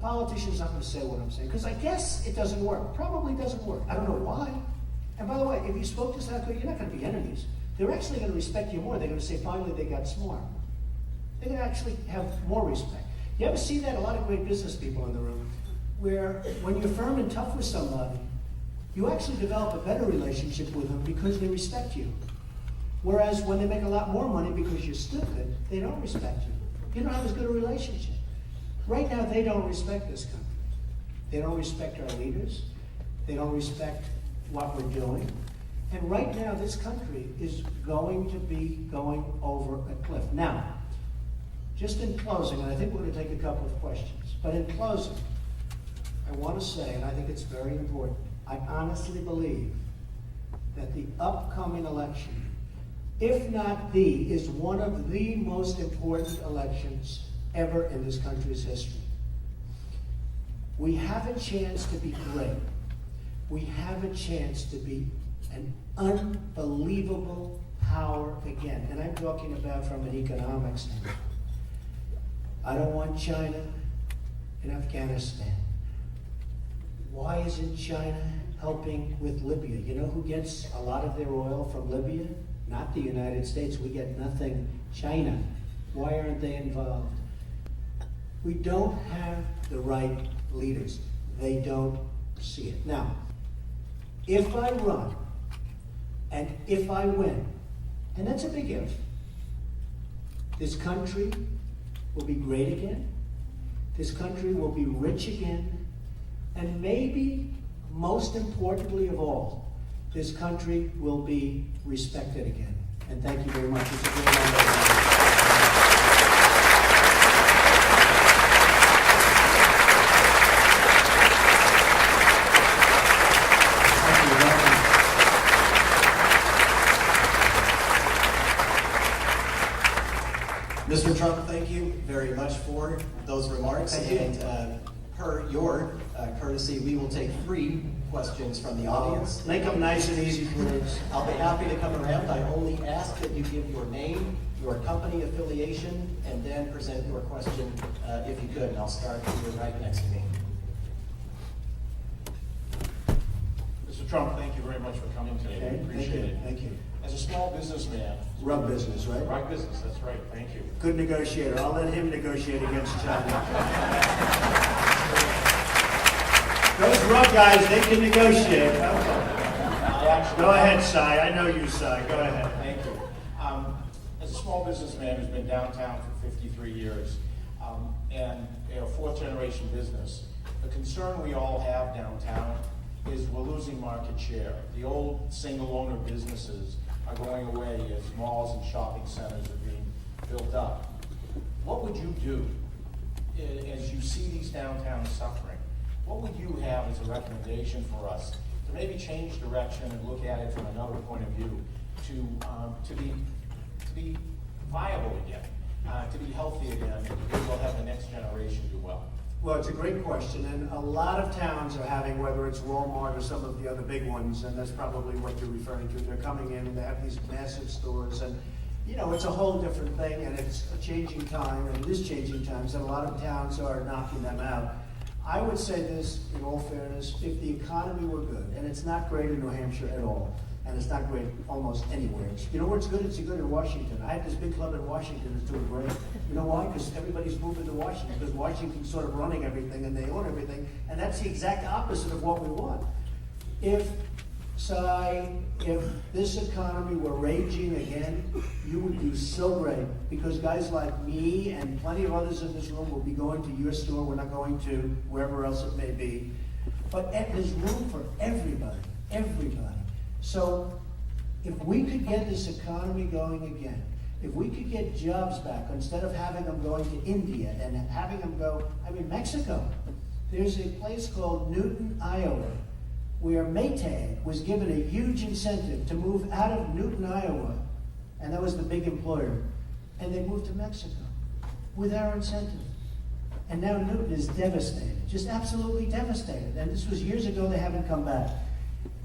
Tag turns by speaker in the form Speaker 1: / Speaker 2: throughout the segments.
Speaker 1: politician's not going to say what I'm saying, because I guess it doesn't work. Probably doesn't work. I don't know why. And by the way, if you spoke to South Korea, you're not going to be enemies. They're actually going to respect you more. They're going to say, finally, they got smart. They're going to actually have more respect. You ever see that? A lot of great business people in the room, where when you're firm and tough with somebody, you actually develop a better relationship with them because they respect you. Whereas when they make a lot more money because you're stupid, they don't respect you. You don't have as good a relationship. Right now, they don't respect this country. They don't respect our leaders. They don't respect what we're doing. And right now, this country is going to be going over a cliff. Now, just in closing, and I think we're going to take a couple of questions, but in closing, I want to say, and I think it's very important, I honestly believe that the upcoming election, if not the, is one of the most important elections ever in this country's history. We have a chance to be great. We have a chance to be an unbelievable power again. And I'm talking about from an economic standpoint. I don't want China in Afghanistan. Why isn't China helping with Libya? You know who gets a lot of their oil from Libya? Not the United States. We get nothing. China. Why aren't they involved? We don't have the right leaders. They don't see it. Now, if I run, and if I win, and that's a big if, this country will be great again. This country will be rich again. And maybe, most importantly of all, this country will be respected again. And thank you very much. It's a great honor.
Speaker 2: Mr. Trump, thank you very much for those remarks. And per your courtesy, we will take 3 questions from the audience.
Speaker 1: Make them nice and easy, please.
Speaker 2: I'll be happy to come around. I only ask that you give your name, your company affiliation, and then present your question if you could. And I'll start here right next to me.
Speaker 3: Mr. Trump, thank you very much for coming today.
Speaker 1: Okay,
Speaker 3: We appreciate it.
Speaker 1: Thank you.
Speaker 3: As a small businessman,
Speaker 1: Rug business, right?
Speaker 3: rug business, that's right, thank you.
Speaker 1: Good negotiator. I'll let him negotiate against China. Those rug guys, they can negotiate. Go ahead, Cy. I know you, Cy. Go ahead.
Speaker 3: Thank you. As a small businessman who's been downtown for 53 years, and a 4th generation business, the concern we all have downtown is we're losing market share. The old single owner businesses are going away as malls and shopping centers are being built up. What would you do as you see these downtowns suffering? What would you have as a recommendation for us to maybe change direction and look at it from another point of view, to be viable again, to be healthy again, and we'll have the next generation do well?
Speaker 1: Well, it's a great question, and a lot of towns are having, whether it's Walmart or some of the other big ones, and that's probably what you're referring to. They're coming in and they have these massive stores, and you know, it's a whole different thing, and it's a changing time, and it is changing times, and a lot of towns are knocking them out. I would say this, in all fairness, if the economy were good, and it's not great in New Hampshire at all, and it's not great almost anywhere. You know where it's good? It's good in Washington. I have this big club in Washington that's doing great. You know why? Because everybody's moving to Washington, because Washington's sort of running everything, and they own everything, and that's the exact opposite of what we want. If this economy were raging again, you would do so great, because guys like me and plenty of others in this room will be going to your store. We're not going to wherever else it may be. But there's room for everybody, everybody. So if we could get this economy going again, if we could get jobs back, instead of having them going to India and having them go, Mexico. There's a place called Newton, Iowa, where Maytag was given a huge incentive to move out of Newton, Iowa, and that was the big employer, and they moved to Mexico with our incentive. And now Newton is devastated, just absolutely devastated. And this was years ago, they haven't come back.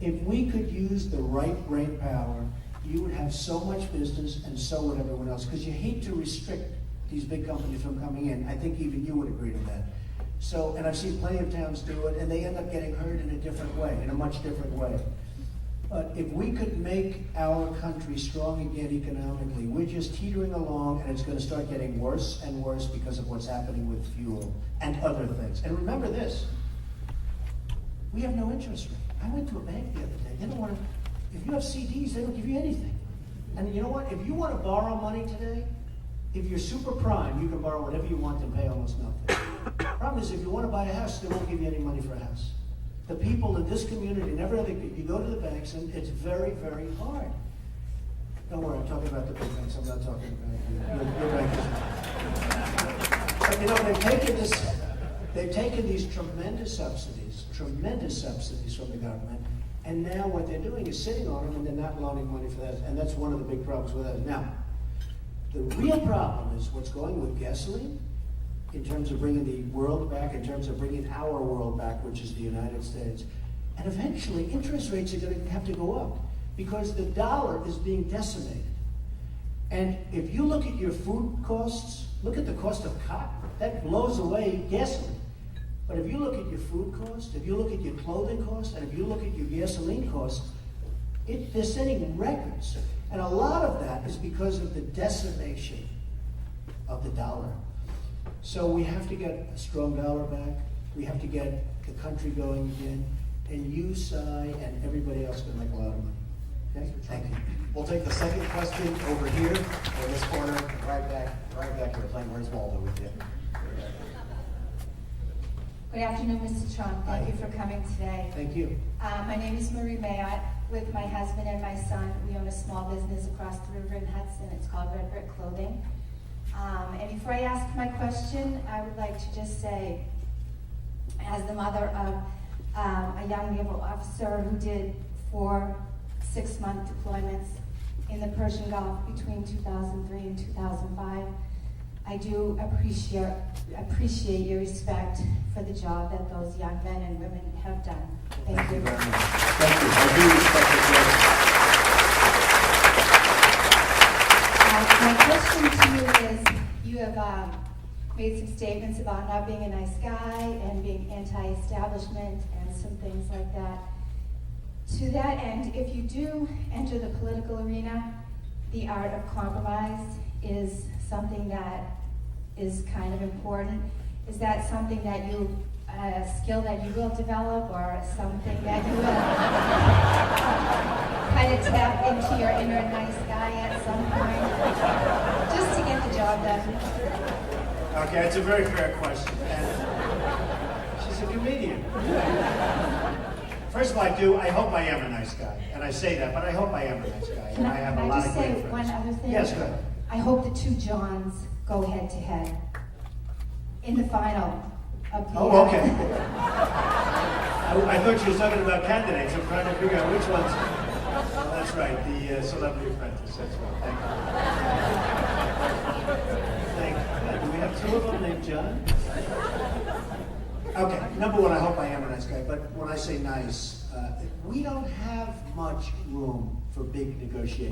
Speaker 1: If we could use the right brain power, you would have so much business, and so would everyone else, because you hate to restrict these big companies from coming in. I think even you would agree to that. So, and I've seen plenty of towns do it, and they end up getting hurt in a different way, in a much different way. But if we could make our country strong again economically, we're just teetering along, and it's going to start getting worse and worse because of what's happening with fuel and other things. And remember this, we have no interest rate. I went to a bank the other day. They don't want to, if you have CDs, they don't give you anything. And you know what? If you want to borrow money today, if you're super prime, you can borrow whatever you want and pay almost nothing. Problem is, if you want to buy a house, they won't give you any money for a house. The people in this community and every other, you go to the banks, and it's very, very hard. Don't worry, I'm talking about the big banks. I'm not talking about your banks. But you know, they've taken these tremendous subsidies from the government, and now what they're doing is sitting on them, and they're not loaning money for that. And that's one of the big problems with that. Now, the real problem is what's going with gasoline, in terms of bringing the world back, in terms of bringing our world back, which is the United States. And eventually, interest rates are going to have to go up because the dollar is being decimated. And if you look at your food costs, look at the cost of cotton, that blows away gasoline. But if you look at your food cost, if you look at your clothing cost, and if you look at your gasoline cost, they're setting records. And a lot of that is because of the decimation of the dollar. So we have to get a strong dollar back. We have to get the country going again. And you, Cy, and everybody else can make a lot of money. Okay? Thank you.
Speaker 2: We'll take the second question over here, in this corner, right back here. Playing Where's Waldo with you.
Speaker 4: Good afternoon, Mr. Trump. Thank you for coming today.
Speaker 1: Thank you.
Speaker 4: My name is Marie Mayotte. With my husband and my son, we own a small business across the river in Hudson. It's called Red Brick Clothing. And before I ask my question, I would like to just say, as the mother of a young naval officer who did 4 6-month deployments in the Persian Gulf between 2003 and 2005, I do appreciate your respect for the job that those young men and women have done. Thank you.
Speaker 1: Very much. Thank you. I do respect
Speaker 4: My question to you is, you have made some statements about not being a nice guy and being anti-establishment and some things like that. To that end, if you do enter the political arena, the art of compromise is something that is kind of important. Is that something that a skill that you will develop, or something that you will kind of tap into your inner nice guy at some point, just to get the job done?
Speaker 1: Okay, it's a very fair question. And she's a comedian. First of all, I hope I am a nice guy. And I say that, but I hope I am a nice guy. And I have a lot of
Speaker 4: just
Speaker 1: great
Speaker 4: say
Speaker 1: friends.
Speaker 4: one other thing?
Speaker 1: Yes, go ahead.
Speaker 4: I hope the two Johns go head to head in the final of the
Speaker 1: Oh, okay. I thought she was talking about candidates. I'm trying to figure out which ones. Oh, that's right, the Celebrity Apprentice. That's right. Thank you. Do we have 2 of them named John? Okay, number one, I hope I am a nice guy. But when I say nice, we don't have much room for big negotiations.